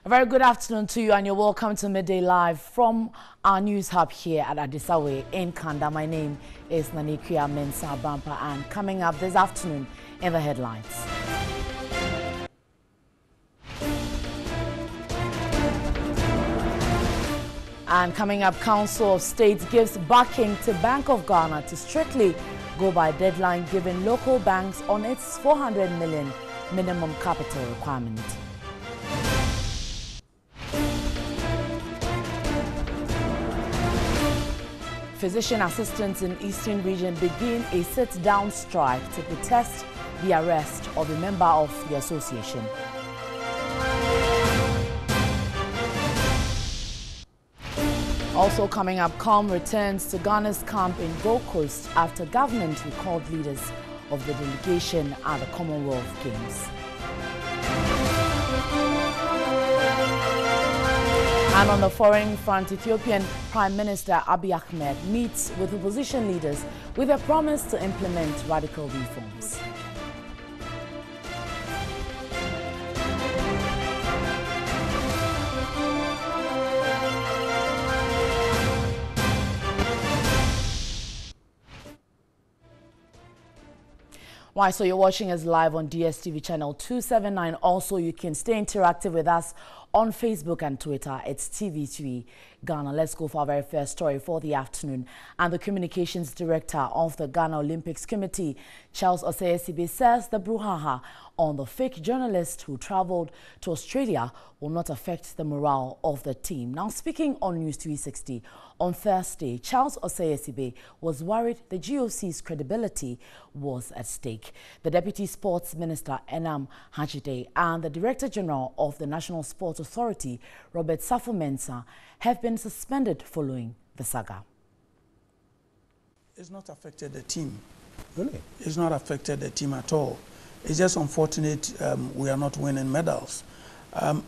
A very good afternoon to you, and you're welcome to Midday Live from our news hub here at Adisawe in Kanda. My name is Nanikia Mensa Bampa, and coming up this afternoon in the headlines. And coming up, Council of State gives backing to Bank of Ghana to strictly go by deadline given local banks on its 400 million minimum capital requirement. Physician assistants in Eastern Region begin a sit-down strike to protest the arrest of a member of the association. Also coming up, COM returns to Ghana's camp in Gold Coast after government recalled leaders of the delegation at the Commonwealth Games. And on the foreign front, Ethiopian Prime Minister Abiy Ahmed meets with opposition leaders with a promise to implement radical reforms. Why, so you're watching us live on DSTV channel 279. Also, you can stay interactive with us on Facebook and Twitter. It's TV3 Ghana. Let's go for our very first story for the afternoon. And the communications director of the Ghana Olympics Committee, Charles Osei-Sibe, says the brouhaha on the fake journalist who traveled to Australia will not affect the morale of the team. Now, speaking on News 360 on Thursday, Charles Osei-Sibe was worried the GOC's credibility was at stake. The Deputy Sports Minister, Enam Hajide, and the Director General of the National Sports Authority, Robert Safo-Mensah, have been suspended following the saga. It's not affected the team. Really? It's not affected the team at all. It's just unfortunate we are not winning medals.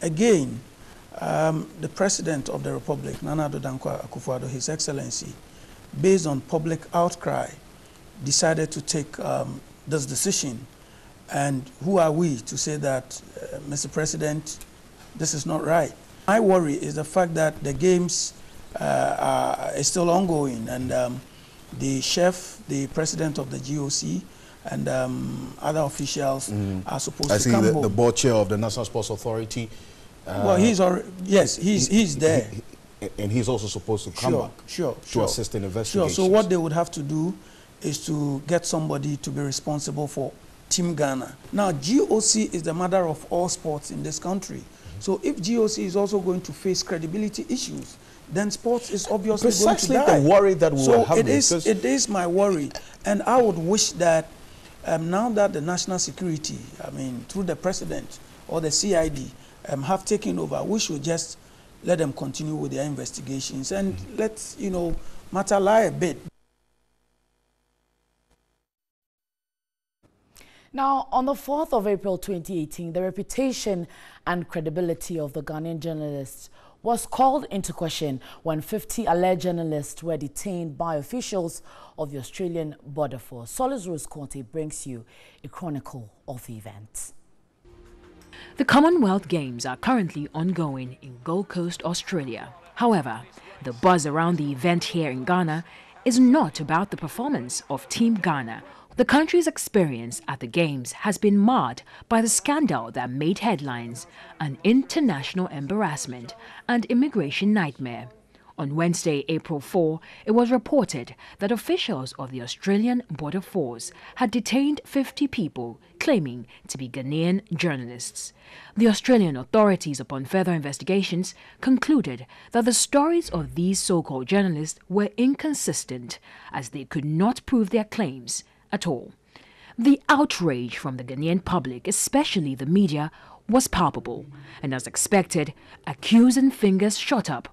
Again, the President of the Republic, Nana Addo Dankwa Akufo-Addo, His Excellency, based on public outcry, decided to take this decision. And who are we to say that, Mr. President, this is not right? My worry is the fact that the games are still ongoing, and the chef, the president of the GOC, and other officials are supposed to come home. I see the board chair of the National Sports Authority. Well, he's already, yes, he's there. And he's also supposed to come back to assist in investigations. Sure. So what they would have to do is to get somebody to be responsible for Team Ghana. Now, GOC is the mother of all sports in this country. So if GOC is also going to face credibility issues, then sports is obviously going to die. Precisely the worry that we were having. So it is my worry. And I would wish that now that the national security, I mean, through the president or the CID have taken over, we should just let them continue with their investigations and let, matter lie a bit. Now, on the 4th of April 2018, the reputation and credibility of the Ghanaian journalists was called into question when 50 alleged journalists were detained by officials of the Australian Border Force. Solis Rose Conte brings you a chronicle of the event. The Commonwealth Games are currently ongoing in Gold Coast, Australia. However, the buzz around the event here in Ghana is not about the performance of Team Ghana. The country's experience at the Games has been marred by the scandal that made headlines, an international embarrassment and immigration nightmare. On Wednesday, April 4, it was reported that officials of the Australian Border Force had detained 50 people claiming to be Ghanaian journalists. The Australian authorities, upon further investigations, concluded that the stories of these so-called journalists were inconsistent as they could not prove their claims at all. The outrage from the Ghanaian public, especially the media, was palpable, and as expected, accusing fingers shot up.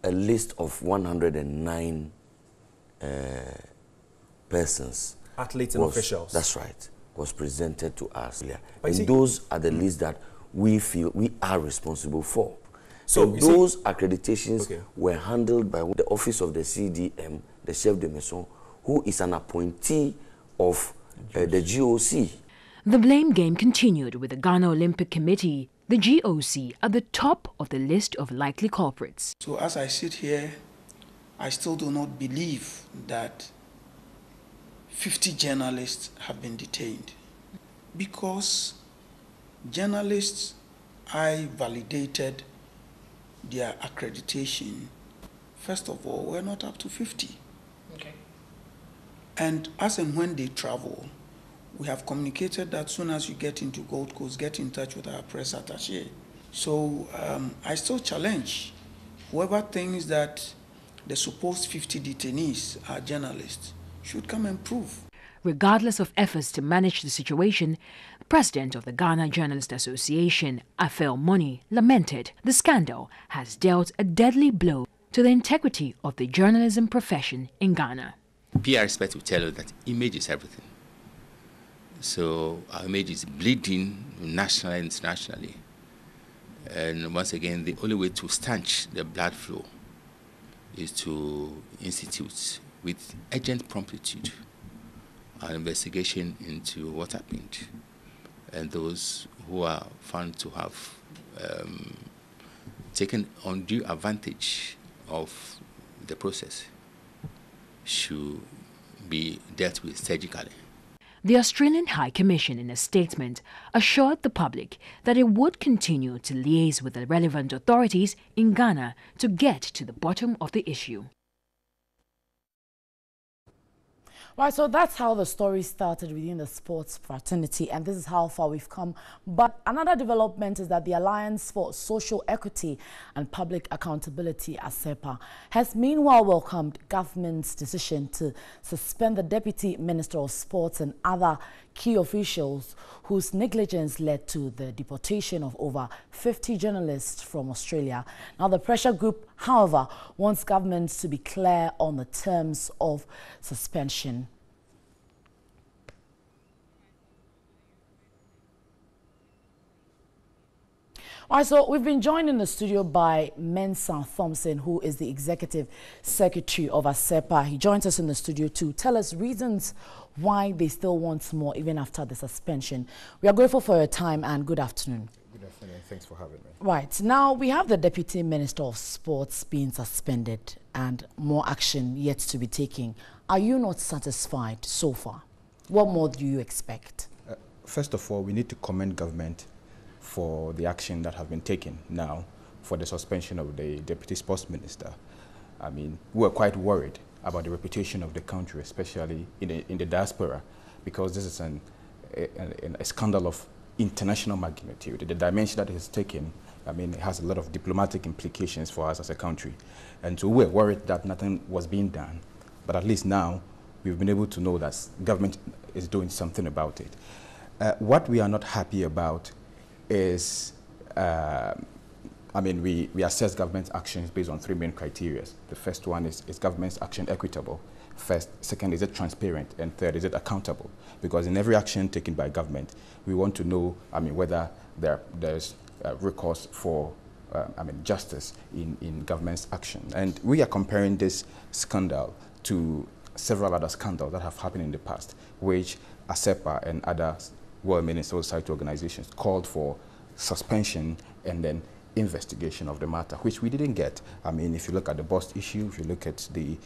A list of 109 persons, athletes and officials. That's right, was presented to us. And those are the lists that we feel we are responsible for. So those accreditations were handled by the office of the CDM, the chef de mission, who is an appointee of the GOC. The blame game continued with the Ghana Olympic Committee. the GOC at the top of the list of likely culprits. So as I sit here, I still do not believe that 50 journalists have been detained, because journalists, I validated their accreditation. First of all, we're not up to 50. Okay. And as and when they travel, we have communicated that soon as you get into Gold Coast, get in touch with our press attaché. So I still challenge whoever thinks that the supposed 50 detainees are journalists should come and prove. Regardless of efforts to manage the situation, the president of the Ghana Journalists Association, Afel Moni, lamented the scandal has dealt a deadly blow to the integrity of the journalism profession in Ghana. PR experts will tell us that image is everything. So our image is bleeding nationally and internationally. And once again, the only way to stanch the blood flow is to institute with urgent promptitude an investigation into what happened, and those who are found to have taken undue advantage of the process should be dealt with surgically. The Australian High Commission, in a statement, assured the public that it would continue to liaise with the relevant authorities in Ghana to get to the bottom of the issue. Right, so that's how the story started within the sports fraternity, and this is how far we've come. But another development is that the Alliance for Social Equity and Public Accountability, ASEPA, has meanwhile welcomed government's decision to suspend the Deputy Minister of Sports and other key officials whose negligence led to the deportation of over 50 journalists from Australia. Now, the pressure group, however, wants governments to be clear on the terms of suspension. All right, so we've been joined in the studio by Mensah Thompson, who is the Executive Secretary of ASEPA. He joins us in the studio to tell us reasons why they still want more even after the suspension. We are grateful for your time and good afternoon. Good afternoon. Thanks for having me. Right, now we have the Deputy Minister of Sports being suspended and more action yet to be taken. Are you not satisfied so far? What more do you expect? First of all, we need to commend government for the action that have been taken now for the suspension of the Deputy Sports Minister. I mean, we were quite worried about the reputation of the country, especially in the diaspora, because this is a scandal of international magnitude. The dimension that it has taken, I mean, it has a lot of diplomatic implications for us as a country. And so we were worried that nothing was being done. But at least now, we've been able to know that government is doing something about it. What we are not happy about is, I mean, we assess government's actions based on three main criteria. The first one is government's action equitable? First, second, is it transparent? And third, is it accountable? Because in every action taken by government, we want to know, I mean, whether there's recourse for, I mean, justice in government's action. And we are comparing this scandal to several other scandals that have happened in the past, which ASEPA and other well-meaning civil society organizations called for suspension and then investigation of the matter, which we didn't get. I mean, if you look at the bust issue, if you look at the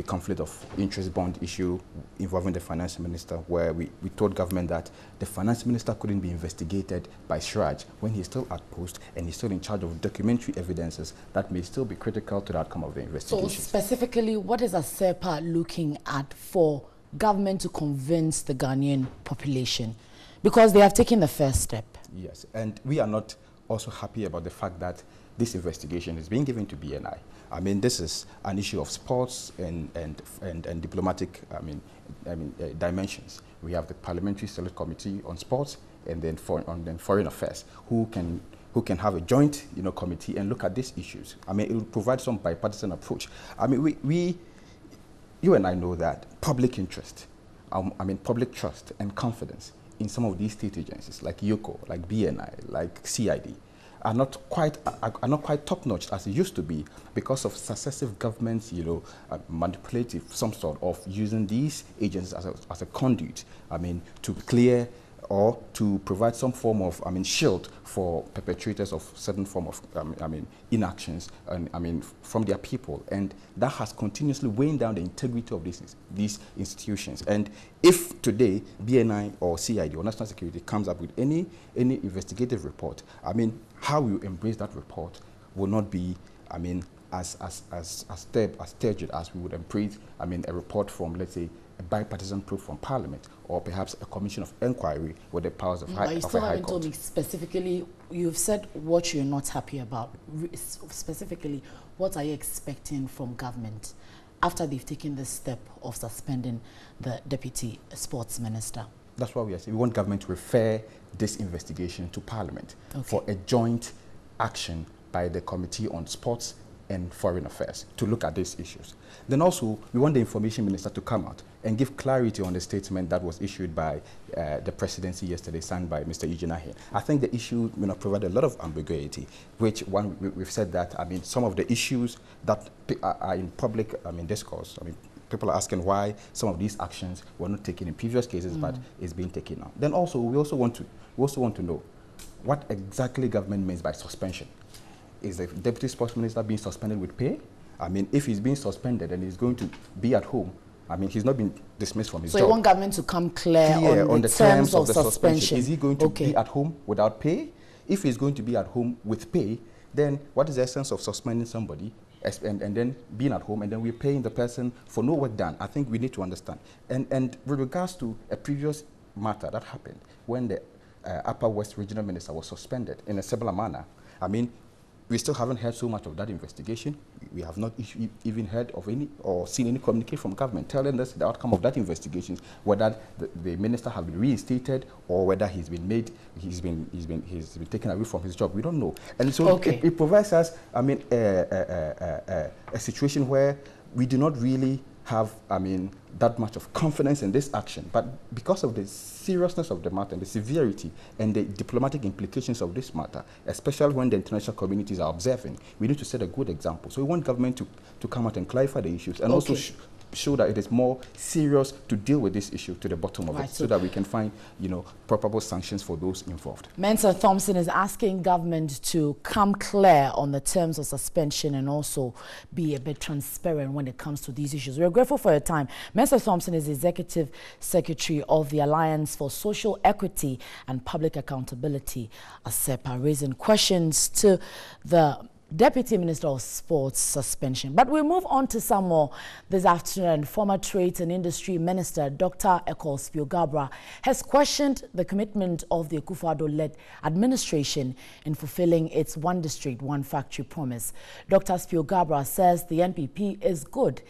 conflict of interest bond issue involving the finance minister, where we told government that the finance minister couldn't be investigated by Shraj when he's still at post and he's still in charge of documentary evidences that may still be critical to the outcome of the investigation. So specifically, what is ASEPA looking at for government to convince the Ghanaian population? Because they have taken the first step. Yes, and we are not also happy about the fact that this investigation is being given to BNI. I mean, this is an issue of sports and diplomatic, dimensions. We have the Parliamentary Select Committee on Sports and then Foreign Affairs, who can have a joint, committee and look at these issues. I mean, it will provide some bipartisan approach. I mean, you and I know that public interest, public trust and confidence in some of these state agencies like YOCO, like BNI, like CID, are not quite top-notch as it used to be because of successive governments, manipulative some sort of using these agencies as a conduit, I mean, to clear or to provide some form of, shield for perpetrators of certain form of, inactions, and from their people, and that has continuously weighing down the integrity of these institutions. And if today BNI or CID or National Security comes up with any investigative report, how you embrace that report will not be, as turgid as we would embrace, a report from, let's say, a bipartisan proof from Parliament, or perhaps a commission of inquiry with the powers of High Court. But you still haven't told me specifically, you've said what you're not happy about. Specifically, what are you expecting from government after they've taken this step of suspending the Deputy Sports Minister? That's what we are saying. We want government to refer this investigation to Parliament for a joint action by the Committee on Sports and Foreign Affairs to look at these issues. Then also, we want the Information Minister to come out and give clarity on the statement that was issued by the presidency yesterday, signed by Mr. Eugene Ahin. I think the issue provided a lot of ambiguity, which we've said that, some of the issues that are in public discourse, people are asking why some of these actions were not taken in previous cases, but is being taken now. Then also, we also want to know what exactly government means by suspension. Is the Deputy Sports Minister being suspended with pay? If he's being suspended and he's going to be at home, he's not been dismissed from his job. So you want government to come clear on the terms of the suspension. Is he going to be at home without pay? If he's going to be at home with pay, then what is the essence of suspending somebody and then being at home and then we're paying the person for no work done? I think we need to understand. And with regards to a previous matter that happened when the Upper West Regional Minister was suspended in a similar manner, we still haven't heard so much of that investigation. We have not even heard of any or seen any communique from government telling us the outcome of that investigation, whether the minister has been reinstated or whether he's been taken away from his job. We don't know. And so it provides us, a situation where we do not really have, that much of confidence in this action. But because of the seriousness of the matter and the severity and the diplomatic implications of this matter, especially when the international communities are observing, we need to set a good example. So we want government to come out and clarify the issues and also show that it is more serious to deal with this issue to the bottom of it, so that we can find, proper sanctions for those involved. Mensa Thompson is asking government to come clear on the terms of suspension and also be a bit transparent when it comes to these issues. We're grateful for your time. Mensa Thompson is Executive Secretary of the Alliance for Social Equity and Public Accountability, ASEPA, raising questions to the Deputy Minister of Sports suspension. But we move on to some more this afternoon. Former Trade and Industry Minister Dr. Spiogabra has questioned the commitment of the Akufo-Addo-led administration in fulfilling its one district, one factory promise. Dr. Spiogabra says the NPP is good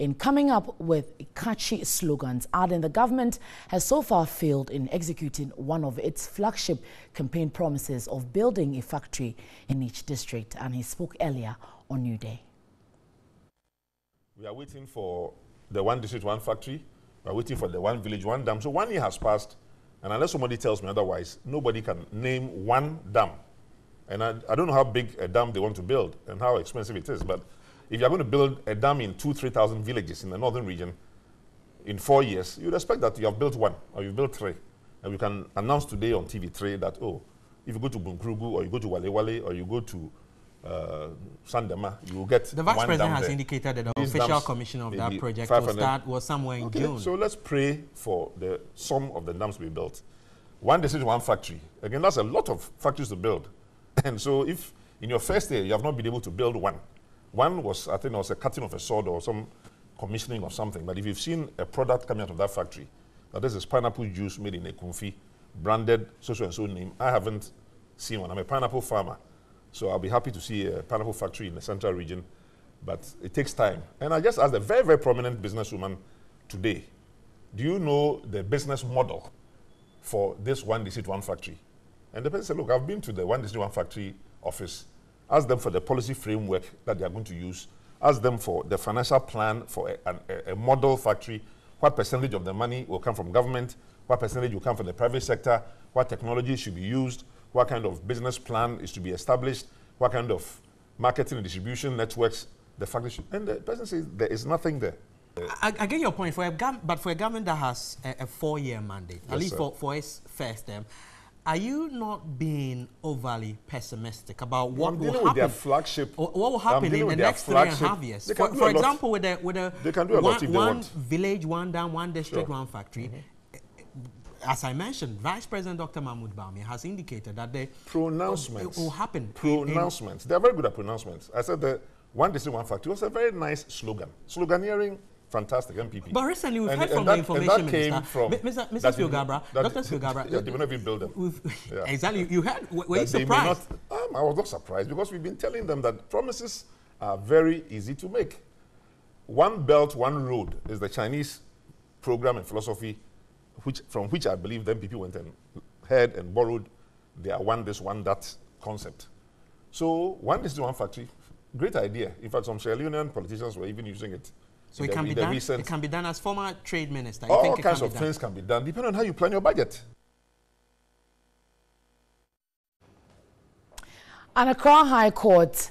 in coming up with catchy slogans, adding the government has so far failed in executing one of its flagship campaign promises of building a factory in each district. And he spoke earlier on New Day. We are waiting for the one district, one factory. We are waiting for the one village, one dam. So 1 year has passed, and unless somebody tells me otherwise, nobody can name one dam. And I don't know how big a dam they want to build and how expensive it is, but if you're going to build a dam in 2,000–3,000 villages in the northern region in 4 years, you'd expect that you have built one or you've built three. And we can announce today on TV3 that, if you go to Bunkrugu or you go to Walewale or you go to Sandema, you will get the Vice one President dam has there. indicated that the official commission of that project was somewhere in June. So let's pray for the sum of the dams to be built. One decision, one factory. Again, that's a lot of factories to build. And so if in your first year you have not been able to build one was, I think, it was a cutting of a sword or some commissioning of something. But if you've seen a product coming out of that factory, that this is pineapple juice made in a confit, branded so-and-so name, I haven't seen one. I'm a pineapple farmer, so I'll be happy to see a pineapple factory in the central region, but it takes time. And I just asked a very, very prominent businesswoman today, do you know the business model for this one district, one factory? And the person said, look, I've been to the one district, one factory office. Ask them for the policy framework that they are going to use. Ask them for the financial plan for a model factory. What percentage of the money will come from government? What percentage will come from the private sector? What technology should be used? What kind of business plan is to be established? What kind of marketing and distribution networks the factory should... And the person says there is nothing there. I get your point. But for a government that has a 4-year mandate, yes, at least for its first term, are you not being overly pessimistic about what will happen? With their flagship, what will happen in the next 3.5 years? For example, with a one village, one dam, one district, one factory. As I mentioned, Vice President Dr. Mahmoud Bawumia has indicated that the pronouncements will happen. Pronouncements. They are very good at pronouncements. I said the one district, one factory was a very nice slogan. Sloganeering. Fantastic, MPP. But recently we've heard from the information minister, Mr. Fiogabra, Dr. Fiogabra. They may not even build them. Exactly. You heard, were you surprised? I was not surprised because we've been telling them that promises are very easy to make. One belt, one road is the Chinese program and philosophy from which I believe the MPP went and heard and borrowed their one this, one that concept. So one district, one factory, great idea. In fact, some Sierra Leonean politicians were even using it. So it can be done. It can be done as former trade minister. All kinds of things can be done, depending on how you plan your budget. An Accra High Court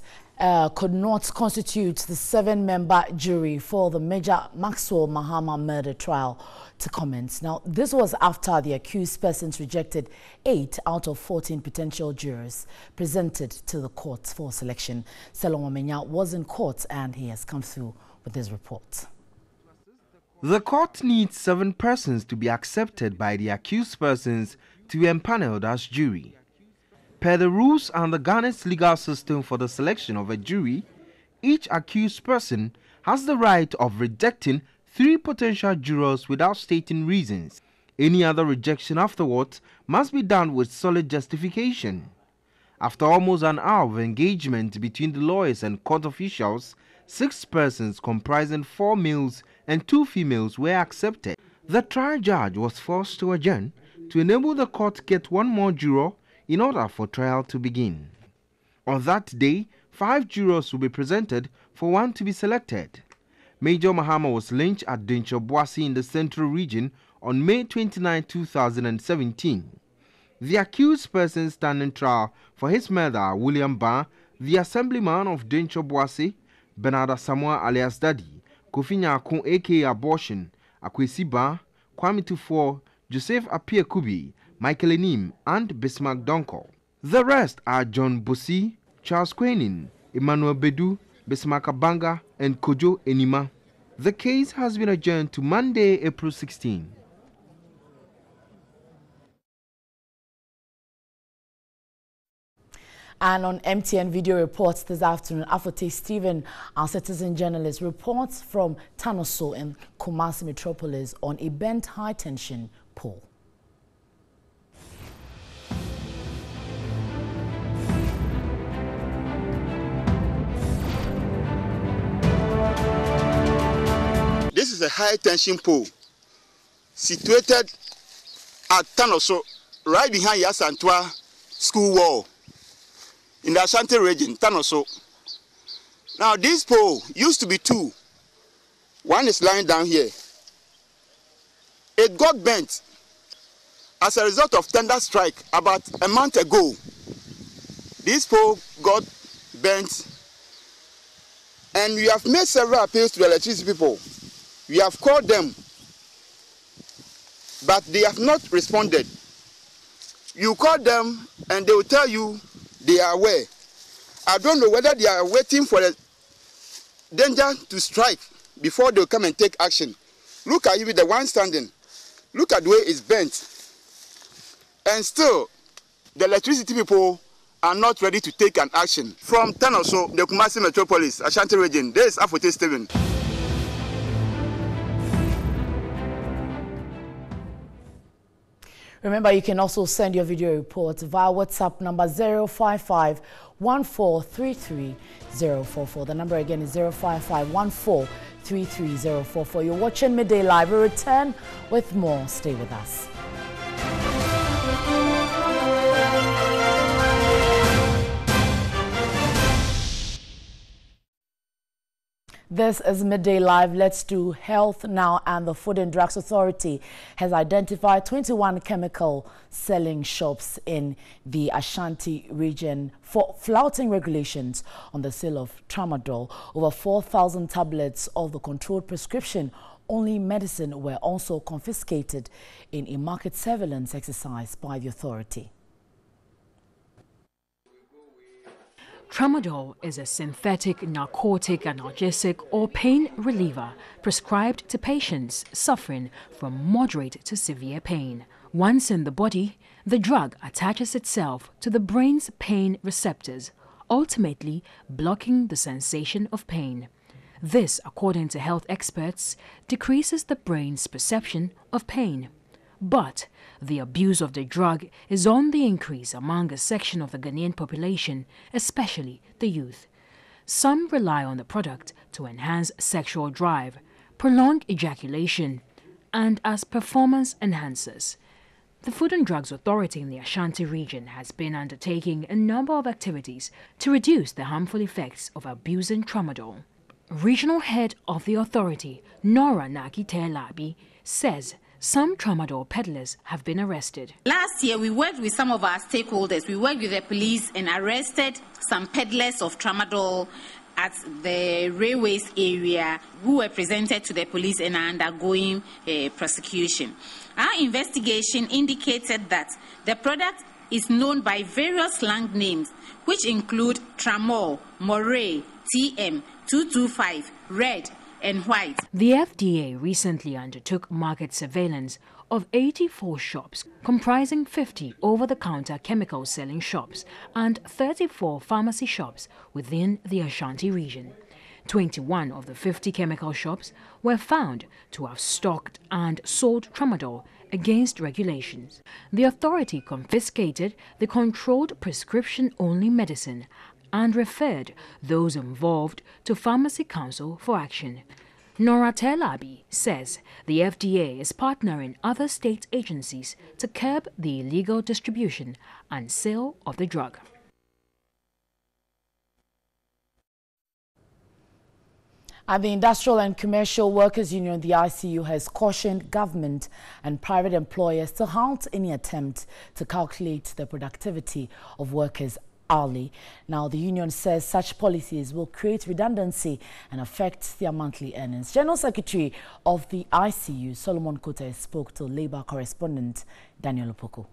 could not constitute the 7-member jury for the Major Maxwell Mahama murder trial to comment. Now, this was after the accused persons rejected 8 out of 14 potential jurors presented to the court for selection. Solomon Menya was in court and he has come through with his report. The court needs 7 persons to be accepted by the accused persons to be empaneled as jury. Per the rules and the Ghana's legal system for the selection of a jury, each accused person has the right of rejecting 3 potential jurors without stating reasons. Any other rejection afterwards must be done with solid justification. After almost an hour of engagement between the lawyers and court officials, 6 persons comprising 4 males and 2 females were accepted. The trial judge was forced to adjourn to enable the court to get 1 more juror in order for trial to begin. On that day, 5 jurors will be presented for 1 to be selected. Major Mahama was lynched at Dencho Boase in the Central Region on May 29, 2017. The accused person standing trial for his murder, William Ba, the assemblyman of Dencho Boase, Bernarda Samoa alias Daddy, Kofi Nyakun aka Abortion, Akwesi Ba, Kwame Tufo, Joseph Apia Kubi, Michael Enim, and Bismarck Donko. The rest are John Bosi, Charles Quenin, Emmanuel Bedu, Bismarck Abanga, and Kojo Enima. The case has been adjourned to Monday, April 16. And on MTN Video Reports this afternoon, Afote Stephen, our citizen journalist, reports from Tanoso in Kumasi Metropolis on a bent high-tension pole. This is a high-tension pole situated at Tanoso, right behind Yasantwa school wall in the Ashanti region, Tanoso. Now, this pole used to be 2. One is lying down here. It got bent as a result of thunder strike about a month ago. This pole got bent, and we have made several appeals to the electricity people. We have called them, but they have not responded. You call them and they will tell you they are aware. I don't know whether they are waiting for the danger to strike before they will come and take action. Look at you with the one standing. Look at the way it's bent. And still, the electricity people are not ready to take an action. From Tanoso, the Kumasi Metropolis, Ashanti region, there is Afote Stephen. Remember, you can also send your video report via WhatsApp number 055 1433044. The number again is 055 1433044. You're watching Midday Live. We return with more. Stay with us. This is Midday Live. Let's do health now. And the Food and Drugs Authority has identified 21 chemical selling shops in the Ashanti region for flouting regulations on the sale of tramadol. Over 4,000 tablets of the controlled prescription only medicine were also confiscated in a market surveillance exercise by the authority. Tramadol is a synthetic narcotic analgesic or pain reliever prescribed to patients suffering from moderate to severe pain. Once in the body, the drug attaches itself to the brain's pain receptors, ultimately blocking the sensation of pain. This, according to health experts, decreases the brain's perception of pain. But the abuse of the drug is on the increase among a section of the Ghanaian population, especially the youth. Some rely on the product to enhance sexual drive, prolong ejaculation, and as performance enhancers. The Food and Drugs Authority in the Ashanti region has been undertaking a number of activities to reduce the harmful effects of abusing tramadol. Regional head of the authority, Nora Nakite-Labi, says some tramadol peddlers have been arrested. Last year, we worked with some of our stakeholders. We worked with the police and arrested some peddlers of tramadol at the railways area who were presented to the police and are undergoing prosecution. Our investigation indicated that the product is known by various slang names, which include Tramol, Moray, TM, 225, Red, and White. The FDA recently undertook market surveillance of 84 shops, comprising 50 over-the-counter chemical selling shops and 34 pharmacy shops within the Ashanti region. 21 of the 50 chemical shops were found to have stocked and sold tramadol against regulations. The authority confiscated the controlled prescription-only medicine and referred those involved to Pharmacy Council for action. Nora Telabi says the FDA is partnering other state agencies to curb the illegal distribution and sale of the drug. At the Industrial and Commercial Workers Union, the ICU has cautioned government and private employers to halt any attempt to calculate the productivity of workers hourly. Now, the union says such policies will create redundancy and affect their monthly earnings. General Secretary of the ICU, Solomon Kote, spoke to Labour correspondent Daniel Opoko.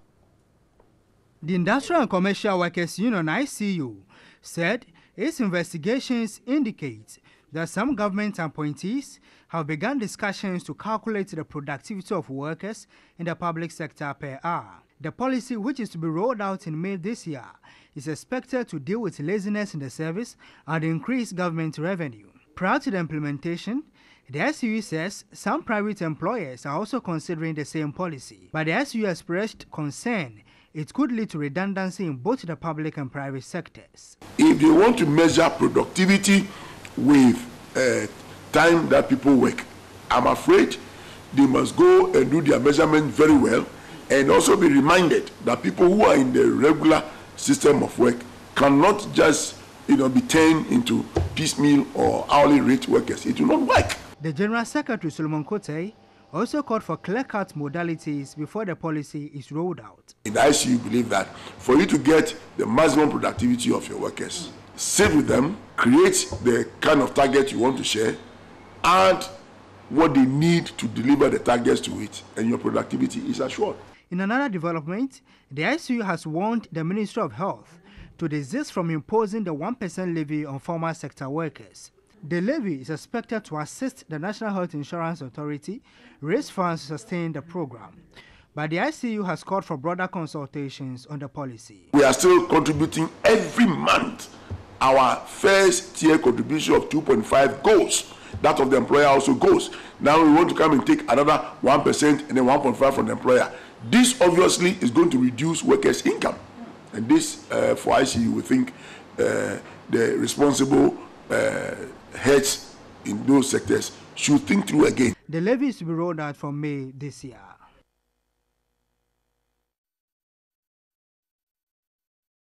The Industrial and Commercial Workers Union, ICU, said its investigations indicate that some government appointees have begun discussions to calculate the productivity of workers in the public sector per hour. The policy, which is to be rolled out in May this year, is expected to deal with laziness in the service and increase government revenue. Prior to the implementation, the SUE says some private employers are also considering the same policy, but the SUE expressed concern it could lead to redundancy in both the public and private sectors. If they want to measure productivity with time that people work, I'm afraid they must go and do their measurement very well and also be reminded that people who are in the regular system of work cannot just be turned into piecemeal or hourly rate workers. It will not work. The General Secretary, Solomon Kote, also called for clear-cut modalities before the policy is rolled out. In the ICU, believe that for you to get the maximum productivity of your workers, sit with them, create the kind of target you want to share, and what they need to deliver the targets to it, and your productivity is assured. In another development, the ICU has warned the Ministry of Health to desist from imposing the 1% levy on formal sector workers. The levy is expected to assist the National Health Insurance Authority raise funds to sustain the program. But the ICU has called for broader consultations on the policy. We are still contributing every month. Our first tier contribution of 2.5 goes. That of the employer also goes. Now we want to come and take another 1% and then 1.5 from the employer. This obviously is going to reduce workers' income. And this, for ICU, we think the responsible heads in those sectors should think through again. The levy is to be rolled out from May this year.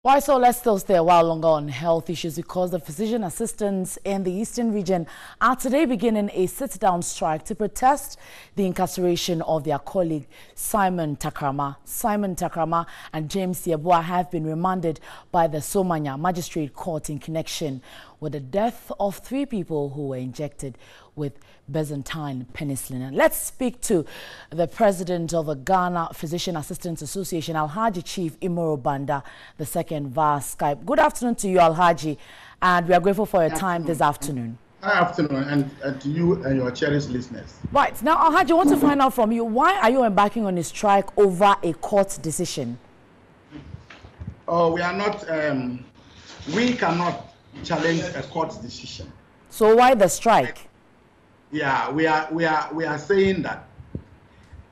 Why so? Let's still stay a while longer on health issues because the physician assistants in the Eastern region are today beginning a sit-down strike to protest the incarceration of their colleague Simon Takrama. Simon Takrama and James Yeboah have been remanded by the Somanya Magistrate Court in connection with the death of 3 people who were injected with Byzantine penicillin. Let's speak to the president of the Ghana Physician Assistants Association, Alhaji Chief Imoro Banda II via Skype. Good afternoon to you, Alhaji, and we are grateful for your time this afternoon. Good afternoon, and to you and your cherished listeners. Right. Now, Alhaji, I want to find out from you, why are you embarking on a strike over a court decision? Oh, we are not, we cannot challenge a court's decision. So why the strike? Yeah, we are saying that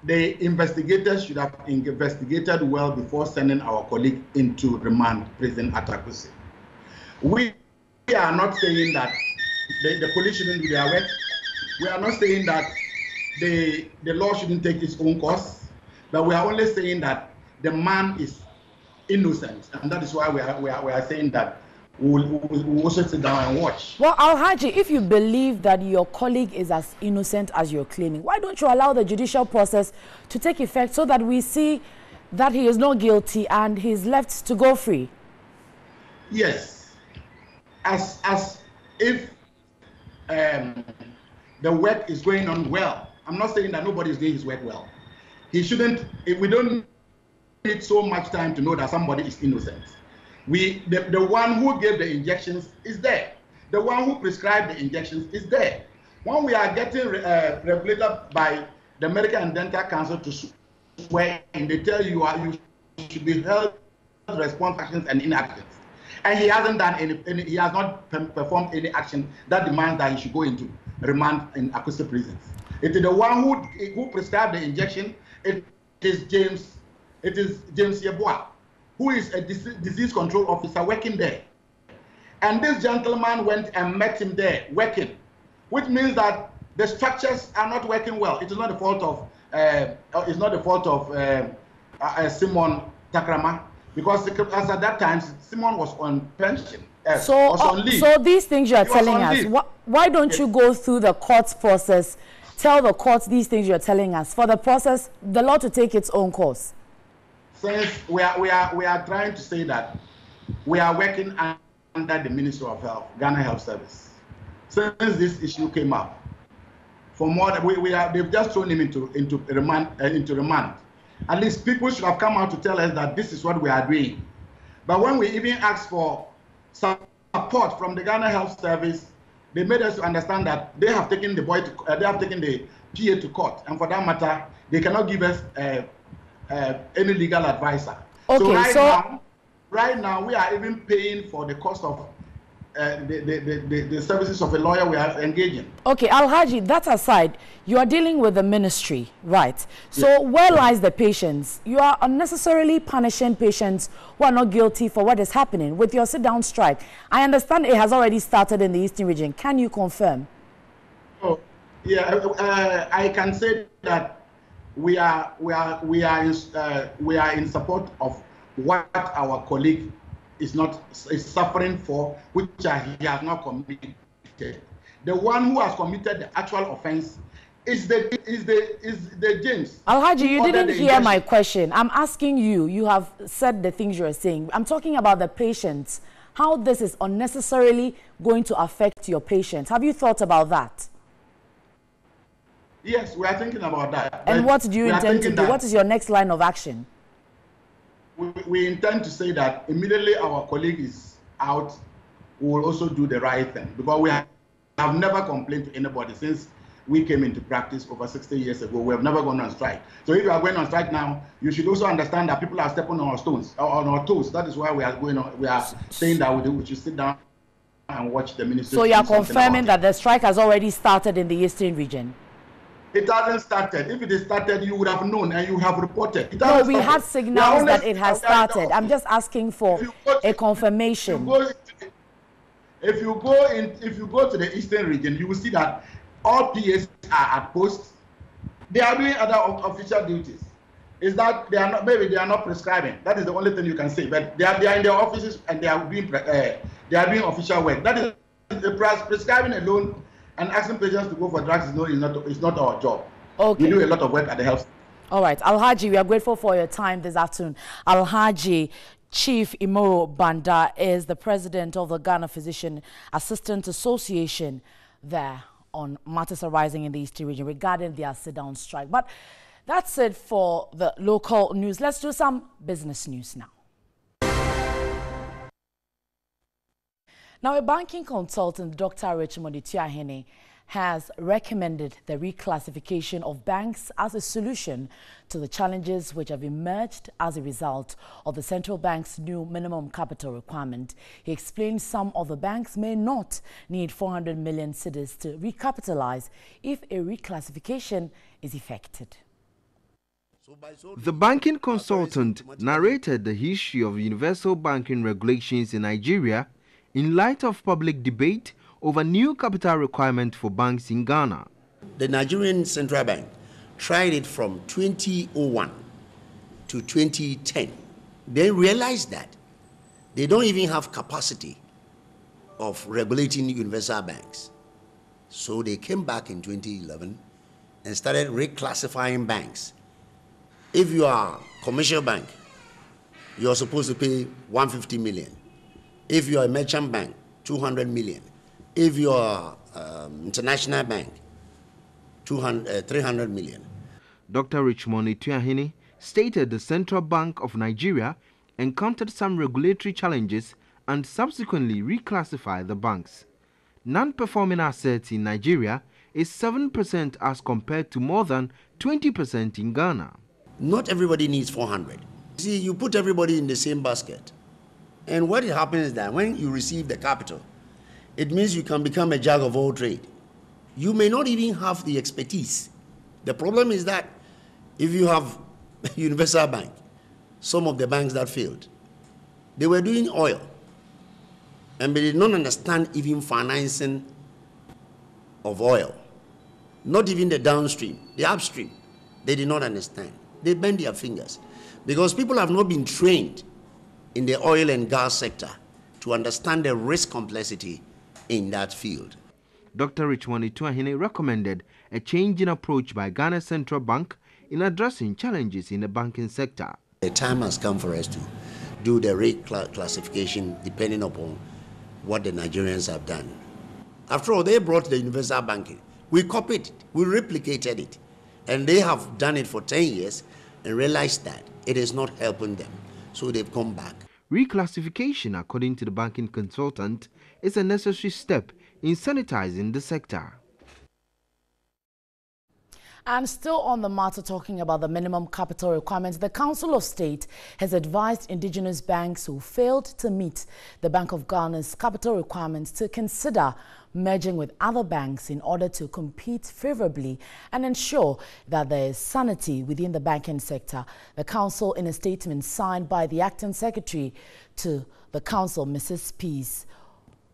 the investigators should have investigated well before sending our colleague into remand prison at Akusi. We are not saying that the police shouldn't do their work. We are not saying that the law shouldn't take its own course, but we are only saying that the man is innocent, and that is why we are saying that we'll also sit down and watch. Well, Alhaji, if you believe that your colleague is as innocent as you're claiming, why don't you allow the judicial process to take effect so that we see that he is not guilty and he's left to go free? Yes, as if the work is going on well. I'm not saying that nobody is doing his work well. He shouldn't. If we don't need so much time to know that somebody is innocent. The one who gave the injections is there. The one who prescribed the injections is there. When we are getting regulated by the Medical and Dental Council to swear, and they tell you you should be held to respond to actions and inactions, and he hasn't done any, he has not performed any action that demands that he should go into remand in Akusi prisons. It is the one who prescribed the injection. It is James Yeboah, who is a disease control officer working there. And this gentleman went and met him there working, which means that the structures are not working well. It is not the fault of Simon Takrama, because as at that time Simon was on pension. Was on leave. So these things you are telling us, why don't you go through the court's process? Tell the courts these things you're telling us for the process, the law to take its own course. Since we are trying to say that we are working under the Ministry of Health, Ghana Health Service. Since this issue came up, for more than they've just thrown him into remand. At least people should have come out to tell us that this is what we are doing. But when we even asked for support from the Ghana Health Service, they made us understand that they have taken the PA to court, and for that matter, they cannot give us any legal advisor. Okay, so right now we are even paying for the cost of the services of a lawyer we are engaging. Okay, Alhaji, that aside, you are dealing with the ministry, right? So where lies the patients? You are unnecessarily punishing patients who are not guilty for what is happening with your sit-down strike. I understand it has already started in the Eastern region. Can you confirm? Oh, yeah, I can say that we are in support of what our colleague is suffering for, which he has not committed. The one who has committed the actual offense is the James. Alhaji, you didn't hear my question. I'm asking you. You have said the things you're saying. I'm talking about the patients. How this is unnecessarily going to affect your patients. Have you thought about that? Yes, we are thinking about that. And what do you intend to do? What is your next line of action? We intend to say that immediately our colleague is out, we will also do the right thing, because we have never complained to anybody since we came into practice over 60 years ago. We have never gone on strike. So if you are going on strike now, you should also understand that people are stepping on our toes. That is why we are going on. We are saying that we should sit down and watch the ministry. So you are confirming that the strike has already started in the Eastern region? It hasn't started. If it is started, you would have known and you have reported. No, we had signals that it has started. I'm just asking for a confirmation. If you go to the Eastern region, you will see that all PAs are at post. They are doing other official duties. is that they are not, maybe they are not prescribing. That is the only thing you can say. But they are in their offices and they are doing official work. That is the prescribing alone and asking patients to go for drugs is not our job. Okay. We do a lot of work at the health. All right, Alhaji, we are grateful for your time this afternoon. Alhaji Chief Imoro Banda is the president of the Ghana Physician Assistant Association there on matters arising in the Eastern region regarding their sit-down strike. But that's it for the local news. Let's do some business news now. Now, a banking consultant, Dr. Richmond Ituahene, has recommended the reclassification of banks as a solution to the challenges which have emerged as a result of the central bank's new minimum capital requirement. He explained some of the banks may not need 400 million cedis to recapitalize if a reclassification is effected. The banking consultant narrated the history of universal banking regulations in Nigeria in light of public debate over new capital requirement for banks in Ghana. The Nigerian Central Bank tried it from 2001 to 2010. They realized that they don't even have capacity of regulating universal banks. So they came back in 2011 and started reclassifying banks. If you are a commercial bank, you're supposed to pay 150 million. If you are a merchant bank, 200 million. If you are international bank, 300 million. Dr. Richmond Ituahene stated the Central Bank of Nigeria encountered some regulatory challenges and subsequently reclassified the banks. Non-performing assets in Nigeria is 7% as compared to more than 20% in Ghana. Not everybody needs 400. See, you put everybody in the same basket. And what happens is that when you receive the capital, it means you can become a jack of all trade. You may not even have the expertise. The problem is that if you have a universal bank, some of the banks that failed, they were doing oil, and they did not understand even financing of oil. Not even the downstream, the upstream, they did not understand. They bend their fingers because people have not been trained in the oil and gas sector to understand the risk complexity in that field. Dr. Richmond Ituahene recommended a change in approach by Ghana Central Bank in addressing challenges in the banking sector. The time has come for us to do the reclassification depending upon what the Nigerians have done. After all, they brought the universal banking. We copied it, we replicated it, and they have done it for 10 years and realized that it is not helping them, so they've come back. Reclassification, according to the banking consultant, is a necessary step in sanitizing the sector. And still on the matter, talking about the minimum capital requirements, the Council of State has advised indigenous banks who failed to meet the Bank of Ghana's capital requirements to consider merging with other banks in order to compete favorably and ensure that there is sanity within the banking sector. The Council, in a statement signed by the Acting Secretary to the Council, Mrs. Peace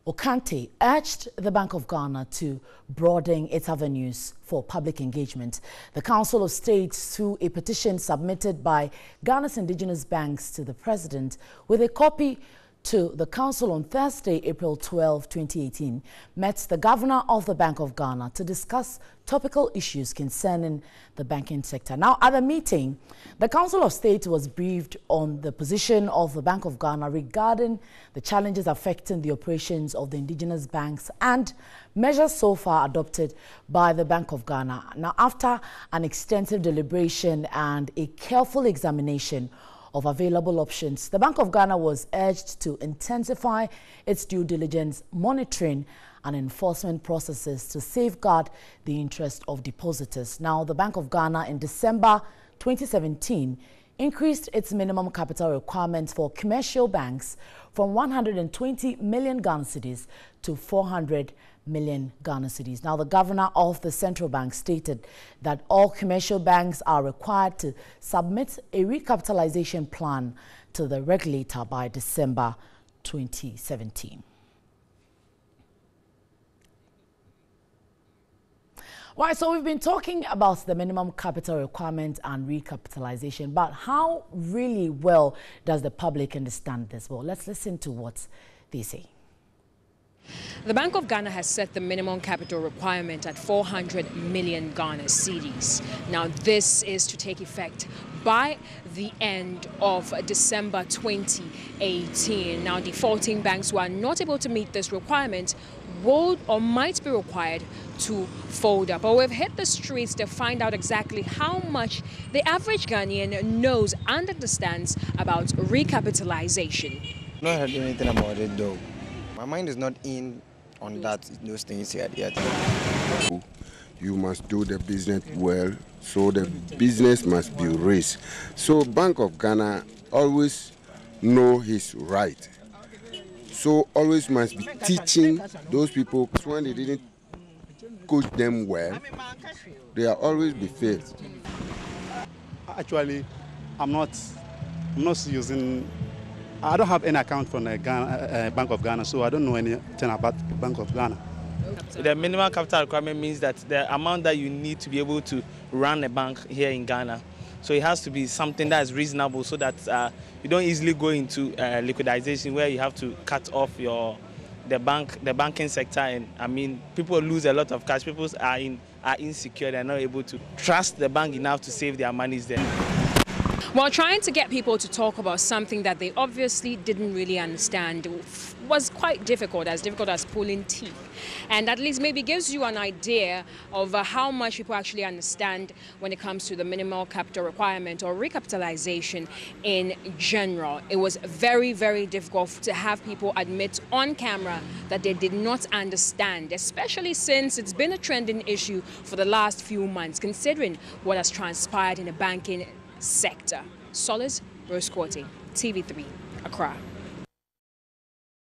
Okante, urged the Bank of Ghana to broaden its avenues for public engagement. The Council of State, through a petition submitted by Ghana's indigenous banks to the President, with a copy to the Council on Thursday, April 12, 2018, met the Governor of the Bank of Ghana to discuss topical issues concerning the banking sector. Now, at the meeting, the Council of State was briefed on the position of the Bank of Ghana regarding the challenges affecting the operations of the indigenous banks and measures so far adopted by the Bank of Ghana. Now, after an extensive deliberation and a careful examination of available options, the Bank of Ghana was urged to intensify its due diligence, monitoring and enforcement processes to safeguard the interest of depositors. Now, the Bank of Ghana in December 2017 increased its minimum capital requirements for commercial banks from 120 million Ghana cedis to 400 million Ghana cedis. Now, the governor of the central bank stated that all commercial banks are required to submit a recapitalization plan to the regulator by December 2017. Right, so we've been talking about the minimum capital requirement and recapitalization, but how really well does the public understand this? Well, let's listen to what they say. The Bank of Ghana has set the minimum capital requirement at 400 million Ghana cedis. Now, this is to take effect by the end of December 2018. Now, defaulting banks who are not able to meet this requirement would or might be required to fold up. But we've hit the streets to find out exactly how much the average Ghanaian knows and understands about recapitalization. I've not heard anything about it though. My mind is not in on those things yet. You must do the business well, so the business must be raised. So Bank of Ghana always know his right. So always must be teaching those people, because when they didn't coach them well, they are always be failed. Actually, I'm not using. I don't have any account from the Bank of Ghana, so I don't know anything about the Bank of Ghana. The minimum capital requirement means that the amount that you need to be able to run a bank here in Ghana. So it has to be something that is reasonable so that you don't easily go into liquidization where you have to cut off the banking sector. And I mean, people lose a lot of cash. People are insecure. They're not able to trust the bank enough to save their monies there. While trying to get people to talk about something that they obviously didn't really understand was quite difficult as pulling teeth. And at least maybe gives you an idea of how much people actually understand when it comes to the minimal capital requirement or recapitalization in general. It was very, very difficult to have people admit on camera that they did not understand, especially since it's been a trending issue for the last few months, considering what has transpired in the banking sector. Solace Rose Quarty, TV3, Accra.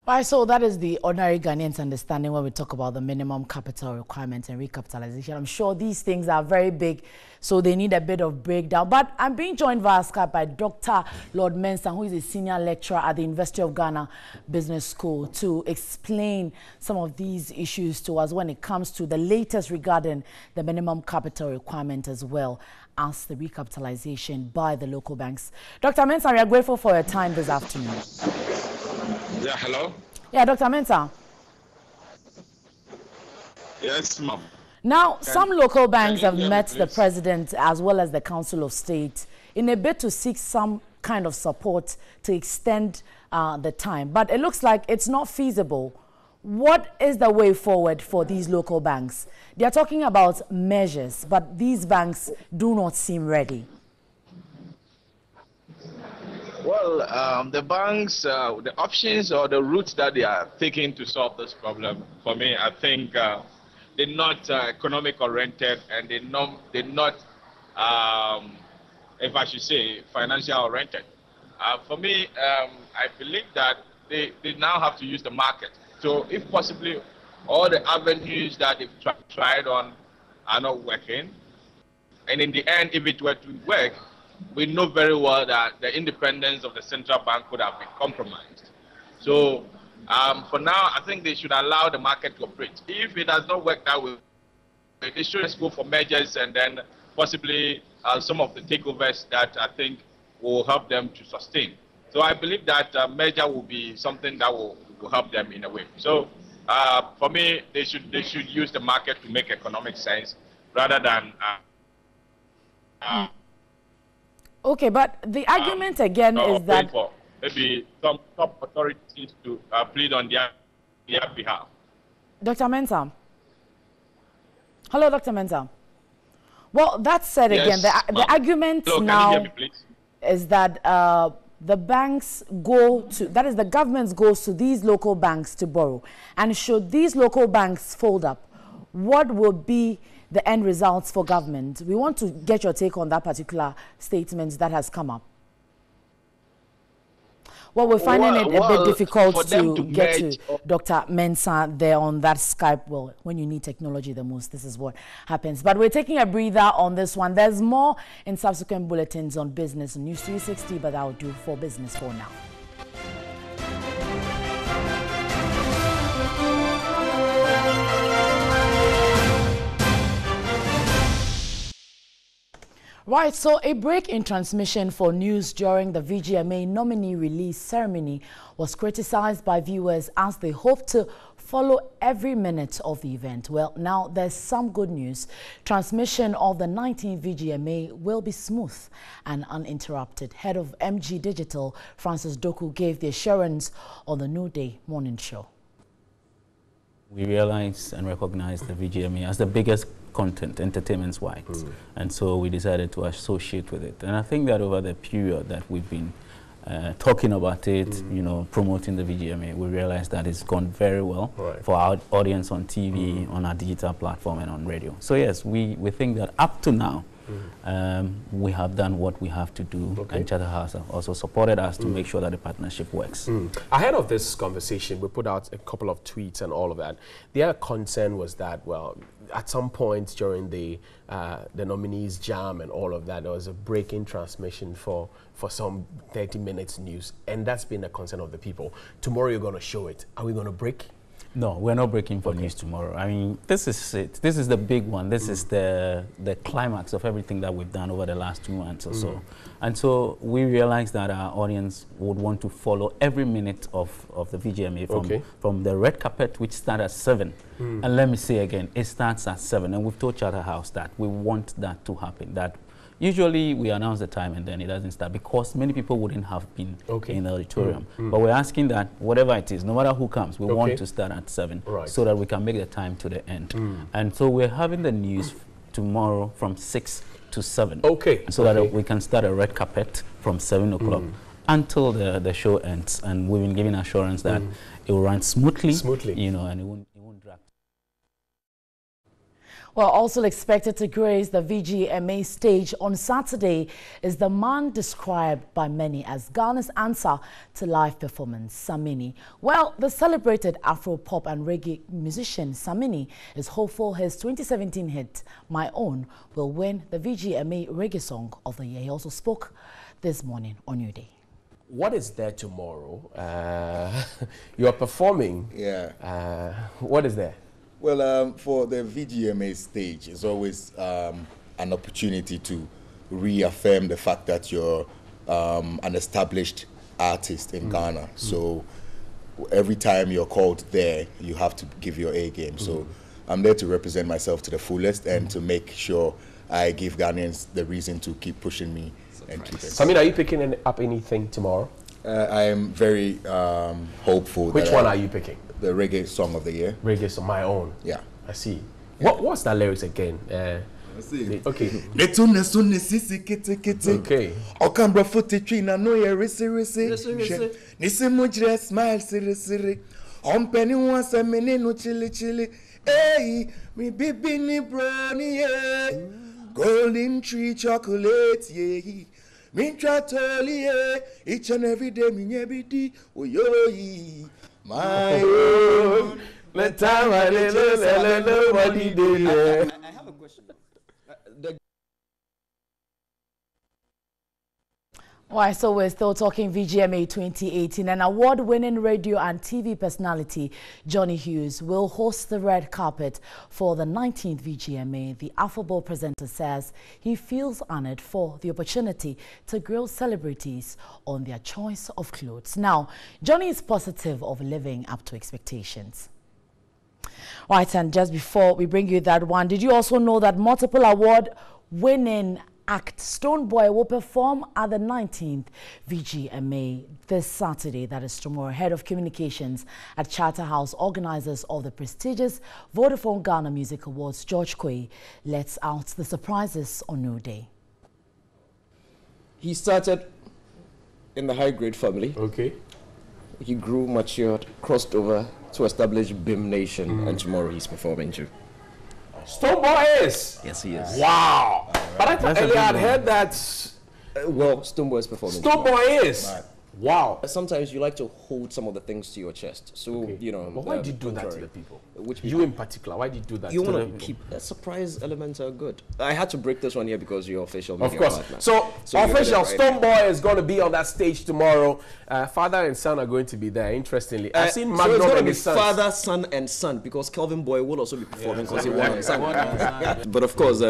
Right, so that is the ordinary Ghanaians' understanding when we talk about the minimum capital requirements and recapitalization. I'm sure these things are very big, so they need a bit of breakdown. But I'm being joined via Skype by Dr. Lord Mensah, who is a senior lecturer at the University of Ghana Business School, to explain some of these issues to us when it comes to the latest regarding the minimum capital requirement as well as the recapitalization by the local banks. Dr. Mensah, we are grateful for your time this afternoon. Yeah, hello? Yeah, Dr. Mensah. Yes, ma'am. Now, some local banks have met the president as well as the Council of State in a bid to seek some kind of support to extend the time. But it looks like it's not feasible. What is the way forward for these local banks? They are talking about measures, but these banks do not seem ready. Well, the banks, the options or the routes that they are taking to solve this problem, for me, I think they're not economic oriented, and they're not if I should say, financial oriented. For me, I believe that they now have to use the market. So if possibly all the avenues that they've tried on are not working, and in the end, if it were to work, we know very well that the independence of the central bank would have been compromised. So for now, I think they should allow the market to operate. If it does not work that way, they should just go for measures and then possibly some of the takeovers that I think will help them to sustain. So I believe that measure will be something that will help them in a way. So for me, they should use the market to make economic sense rather than okay, but the argument again is that maybe some top authorities to plead on their behalf. Dr. Mensah. Hello, Dr. Mensah. Well, that said, yes, again, the argument Hello, now is that the banks go to, that is the government goes to these local banks to borrow. And should these local banks fold up, what will be the end results for government? We want to get your take on that particular statement that has come up. Well, we're finding it a bit difficult to get to Dr. Mensah there on that Skype. Well, when you need technology the most, this is what happens. But we're taking a breather on this one. There's more in subsequent bulletins on Business News 360, but I'll do for business for now. Right, so a break in transmission for news during the VGMA nominee release ceremony was criticized by viewers as they hope to follow every minute of the event. Well, now there's some good news. Transmission of the 19th VGMA will be smooth and uninterrupted. Head of MG Digital, Francis Doku, gave the assurance on the Midday morning show. We realize and recognize the VGMA as the biggest content, entertainment-wise, and so we decided to associate with it. And I think that over the period that we've been talking about it, you know, promoting the VGMA, we realized that it's gone very well for our audience on TV, on our digital platform, and on radio. So yes, we think that up to now, we have done what we have to do, and Charterhouse have also supported us to make sure that the partnership works. Ahead of this conversation, we put out a couple of tweets and all of that. Their concern was that, well, at some point during the nominees' jam and all of that, there was a break in transmission for some 30 minutes news, and that's been the concern of the people. Tomorrow you're going to show it. Are we going to break? No, we're not breaking for news tomorrow. I mean, this is it. This is the big one. This is the climax of everything that we've done over the last 2 months or so. And so we realized that our audience would want to follow every minute of the VGMA from the red carpet, which starts at 7. And let me say again, it starts at 7. And we've told Charterhouse that we want that to happen. That usually we announce the time and then it doesn't start because many people wouldn't have been in the auditorium. But we're asking that whatever it is, no matter who comes, we want to start at 7 so that we can make the time to the end. And so we're having the news tomorrow from 6 to 7. So that we can start a red carpet from 7 o'clock until the show ends. And we've been giving assurance that it will run smoothly, you know, and it won't drag. Well, also expected to grace the VGMA stage on Saturday is the man described by many as Ghana's answer to live performance, Samini. Well, the celebrated Afro-pop and reggae musician Samini is hopeful his 2017 hit, My Own, will win the VGMA Reggae Song of the Year. He also spoke this morning on Midday. What is there tomorrow? You're performing. Yeah. What is there? Well, for the VGMA stage, it's always an opportunity to reaffirm the fact that you're an established artist in Ghana. So every time you're called there, you have to give your A game. So I'm there to represent myself to the fullest and to make sure I give Ghanaians the reason to keep pushing me and keep it. Samina, are you picking up anything tomorrow? I am very hopeful. Which one are you picking? The Reggae Song of the Year. Reggae Song, My Own. Yeah. I see. What's that lyrics again? Okay. Okay. Okambra footy trina no ye risi. Nisi mujre smile siri. Penny wants a menino chili. Hey, me bibi ni brownie, yeah. Golden tree chocolate, yeah. Me tratoli, yeah. Each and every day, me nyebidi, oh yo, my own. The time I didn't nobody did. I have a question. Why, so we're still talking VGMA 2018. An award-winning radio and TV personality, Johnny Hughes, will host the red carpet for the 19th VGMA. The affable presenter says he feels honored for the opportunity to grill celebrities on their choice of clothes. Now, Johnny is positive of living up to expectations. Right, and just before we bring you that one, did you also know that multiple award-winning act Stonebwoy will perform at the 19th VGMA this Saturday, that is tomorrow? Head of Communications at Charterhouse, organizers of the prestigious Vodafone Ghana Music Awards, George Quay, lets out the surprises on Midday. He started in the high-grade family. Okay. He grew, matured, crossed over to establish BIM Nation, and tomorrow he's performing too. Stonebwoy is? Yes, he is. Wow. But I thought earlier I'd heard that... well, Stonebwoy is performing. Stonebwoy is? Right. Wow. Sometimes you like to hold some of the things to your chest. So, you know... But why do you do that to the people? Which you in particular, why do you do that you to the want people? To keep... surprise elements are good. I had to break this one here because you're official media. Of course. Partner. So official, right. Stonebwoy is going to be on that stage tomorrow. Father and son are going to be there, interestingly. I've seen so it's going to be sons. father, son, and son, because Kelvin Boy will also be performing because he won on son. But of course,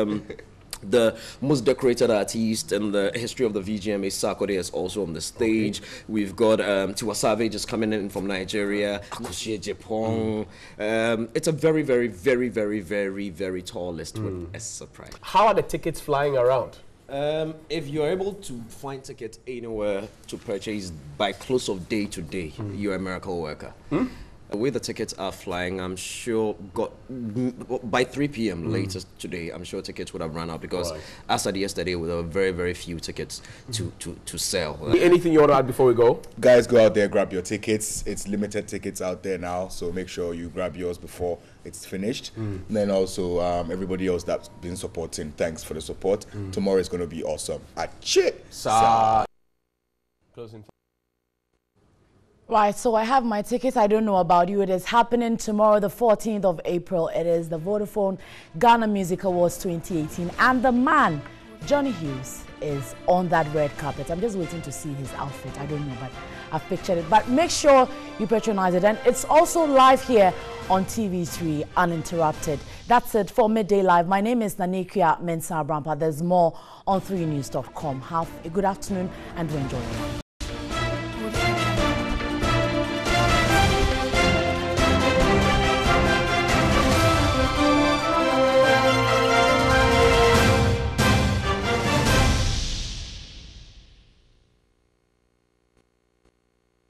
The most decorated artist in the history of the VGMA, Sarkodie, is also on the stage. Okay. We've got Tiwa Savage is coming in from Nigeria. Akushie Jepong. It's a very, very, very, very, very, very tall list with a surprise. How are the tickets flying around? If you're able to find tickets anywhere to purchase by close of day today, you're a miracle worker. The way the tickets are flying, I'm sure by 3 p.m. latest today, I'm sure tickets would have run out because as of yesterday, there were very, very few tickets to sell. Anything you want to add before we go? Guys, go out there, grab your tickets. It's limited tickets out there now, so make sure you grab yours before it's finished. And then also, everybody else that's been supporting, thanks for the support. Tomorrow is going to be awesome. Achie! Closing. Right, so I have my tickets. I don't know about you. It is happening tomorrow, the 14th of April. It is the Vodafone Ghana Music Awards 2018. And the man, Johnny Hughes, is on that red carpet. I'm just waiting to see his outfit. I don't know, but I've pictured it. But make sure you patronize it. And it's also live here on TV3 uninterrupted. That's it for Midday Live. My name is Nanekia Mensah Brampa. There's more on 3news.com. Have a good afternoon and enjoy.